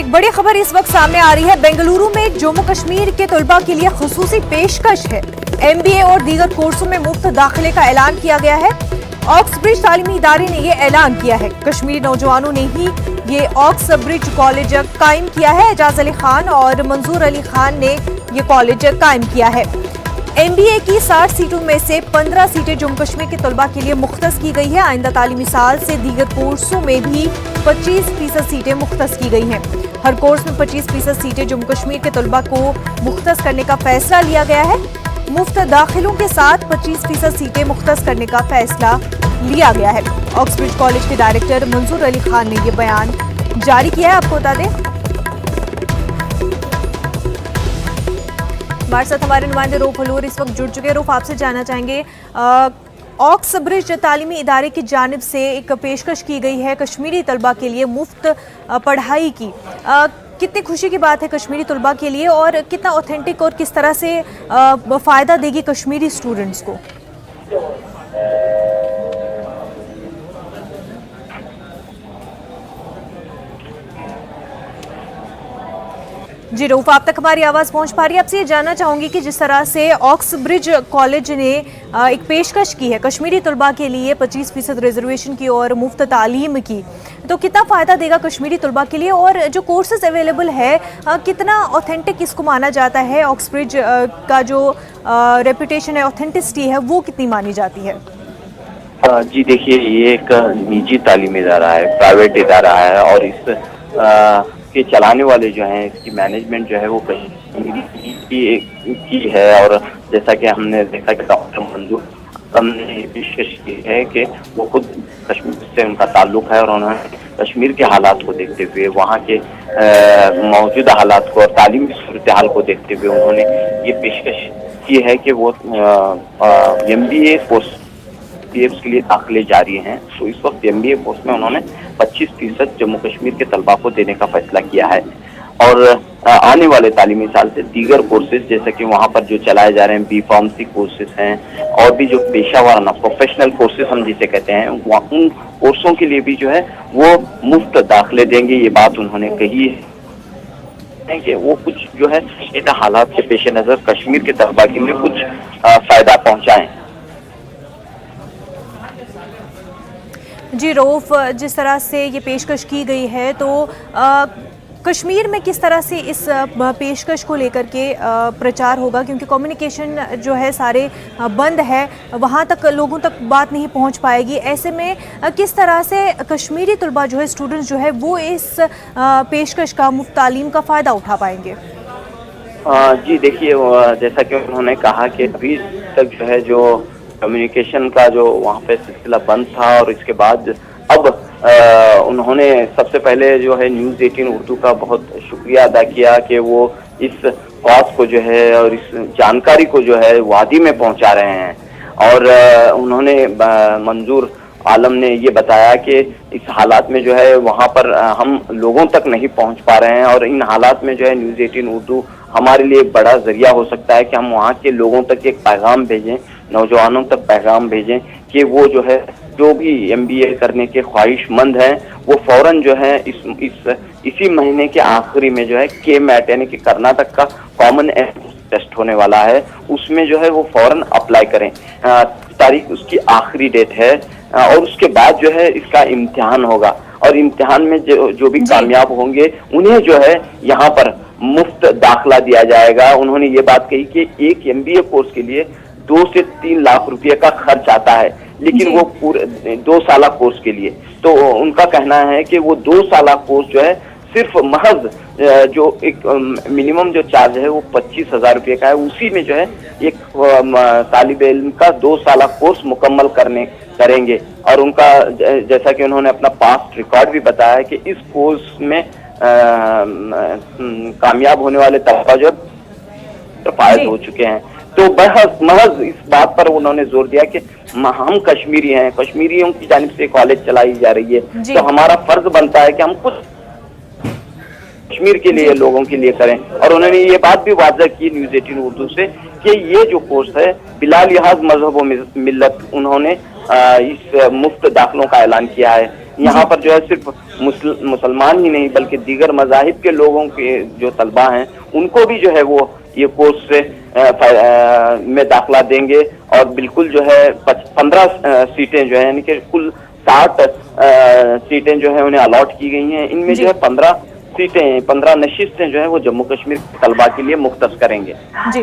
एक बड़ी खबर इस वक्त सामने आ रही है। बेंगलुरु में जम्मू कश्मीर के तलबा के लिए खुसूसी पेशकश है। MBA और दीगर कोर्सों में मुफ्त दाखिले का ऐलान किया गया है। ऑक्सब्रिज तालीमी इदारे ने ये ऐलान किया है। कश्मीरी नौजवानों ने ही ये ऑक्सब्रिज कॉलेज कायम किया है। एजाज अली खान और मंजूर अली खान ने ये कॉलेज कायम किया है। MBA की 60 सीटों में से 15 सीटें जम्मू कश्मीर के तलबा के लिए मुख्तस की गई है। आइंदा तालीमी साल से दीगर कोर्सों में भी 25% सीटें मुख्तस की गई हैं। हर कोर्स में 25% सीटें जम्मू कश्मीर के तलबा को मुख्तस करने का फैसला लिया गया है। मुफ्त दाखिलों के साथ 25% सीटें मुख्तस करने का फैसला लिया गया है। ऑक्सब्रिज कॉलेज के डायरेक्टर मंजूर अली खान ने ये बयान जारी किया है। आपको बता दें, हमारे साथ हमारे नुमाइंदे रूफ हलूर इस वक्त जुड़ चुके हैं। रूफ, आपसे जानना चाहेंगे, ऑक्सब्रिज तालीमी इदारे की जानिब से एक पेशकश की गई है कश्मीरी तलबा के लिए मुफ्त पढ़ाई की। कितनी खुशी की बात है कश्मीरी तलबा के लिए, और कितना ऑथेंटिक और किस तरह से फ़ायदा देगी कश्मीरी स्टूडेंट्स को? जी रूफ, आप तक हमारी आवाज़ पहुंच पा रही है? आपसे ये जानना चाहूँगी कि जिस तरह से ऑक्सब्रिज कॉलेज ने एक पेशकश की है कश्मीरी तलबा के लिए 25% रिजर्वेशन की और मुफ्त तालीम की, तो कितना फ़ायदा देगा कश्मीरी तलबा के लिए, और जो कोर्सेज अवेलेबल है कितना ऑथेंटिक इसको माना जाता है? ऑक्सब्रिज का जो रेपुटेशन है, ऑथेंटिसिटी है, वो कितनी मानी जाती है? जी देखिए, ये एक निजी तालीमी इदारा है, प्राइवेट इदारा है, और इस के चलाने वाले जो हैं, इसकी मैनेजमेंट जो है वो कश्मीरी की है। और जैसा कि हमने देखा कि डॉक्टर मंजूर ने पेशकश की है कि वो खुद कश्मीर से उनका ताल्लुक है, और उन्होंने कश्मीर के हालात को देखते हुए, वहाँ के मौजूदा हालात को और तालीमी सूरत हाल को देखते हुए उन्होंने ये पेशकश की है कि वो MBA कोर्स के लिए दाखिले जारी हैं। तो इस वक्त MBA कोर्स में उन्होंने 25% जम्मू कश्मीर के तलबा को देने का फैसला किया है। और आने वाले तालीमी साल से दीगर कोर्सेज, जैसे कि वहाँ पर जो चलाए जा रहे हैं B.Pharmacy कोर्सेज हैं, और भी जो पेशा वाराना प्रोफेशनल कोर्सेज हम जिसे कहते हैं, उन कोर्सों के लिए भी जो है वो मुफ्त दाखिले देंगे। ये बात उन्होंने कही है कि वो कुछ जो है इन हालात के पेश नज़र कश्मीर के तलबा के लिए कुछ फ़ायदा पहुँचाएँ। जी रऊफ, जिस तरह से ये पेशकश की गई है, तो कश्मीर में किस तरह से इस पेशकश को लेकर के प्रचार होगा? क्योंकि कम्युनिकेशन जो है सारे बंद है, वहाँ तक लोगों तक बात नहीं पहुँच पाएगी। ऐसे में किस तरह से कश्मीरी तलबा जो है, स्टूडेंट्स जो है, वो इस पेशकश का, मुफ्त तालीम का फ़ायदा उठा पाएंगे? जी देखिए, जैसा कि उन्होंने कहा कि अभी तक जो है जो कम्युनिकेशन का जो वहाँ पे सिलसिला बंद था, और इसके बाद अब उन्होंने सबसे पहले जो है न्यूज़ 18 उर्दू का बहुत शुक्रिया अदा किया कि वो इस बात को जो है और इस जानकारी को जो है वादी में पहुँचा रहे हैं। और उन्होंने मंजूर आलम ने ये बताया कि इस हालात में जो है वहाँ पर हम लोगों तक नहीं पहुँच पा रहे हैं, और इन हालात में जो है न्यूज़ 18 उर्दू हमारे लिए एक बड़ा जरिया हो सकता है कि हम वहाँ के लोगों तक एक पैगाम भेजें, नौजवानों तक पैगाम भेजें कि वो जो है जो भी MBA करने के ख्वाहिशमंद हैं, वो फौरन जो है इसी महीने के आखिरी में जो है KMAT यानी कि कर्नाटक का कॉमन टेस्ट होने वाला है, उसमें जो है वो फौरन अप्लाई करें। तारीख उसकी आखिरी डेट है, और उसके बाद जो है इसका इम्तिहान होगा, और इम्तिहान में जो भी कामयाब होंगे उन्हें जो है यहाँ पर मुफ्त दाखिला दिया जाएगा। उन्होंने ये बात कही कि एक MBA कोर्स के लिए 2 से 3 लाख रुपए का खर्च आता है, लेकिन वो पूरे 2 साल कोर्स के लिए, तो उनका कहना है कि वो 2 साल कोर्स जो है सिर्फ महज जो एक मिनिमम जो चार्ज है वो 25,000 रुपये का है, उसी में जो है एक तालिब इल्म का 2 साल कोर्स मुकम्मल करेंगे। और उनका जैसा कि उन्होंने अपना पास्ट रिकॉर्ड भी बताया है कि इस कोर्स में कामयाब होने वाले तलबा जो फायद हो चुके हैं। तो महज इस बात पर उन्होंने जोर दिया कि हम कश्मीरी हैं, कश्मीरियों की जानिब से कॉलेज चलाई जा रही है, तो हमारा फर्ज बनता है कि हम कुछ कश्मीर के लिए, लोगों के लिए करें। और उन्होंने ये बात भी वाज़ह की न्यूज़ 18 उर्दू से कि ये जो कोर्स है बिला लिहाज मजहब व मिल्लत, उन्होंने इस मुफ्त दाखिलों का ऐलान किया है। यहाँ पर जो है सिर्फ मुसलमान ही नहीं बल्कि दीगर मजाहिब के लोगों के जो तलबा हैं उनको भी जो है वो ये कोर्स से में दाखिला देंगे और बिल्कुल जो है 15 सीटें जो है यानी कि कुल 60 सीटें जो है उन्हें अलॉट की गई हैं। इनमें जो है 15 नशिस्तें जो है वो जम्मू कश्मीर के तलबा के लिए मुख्तस करेंगे।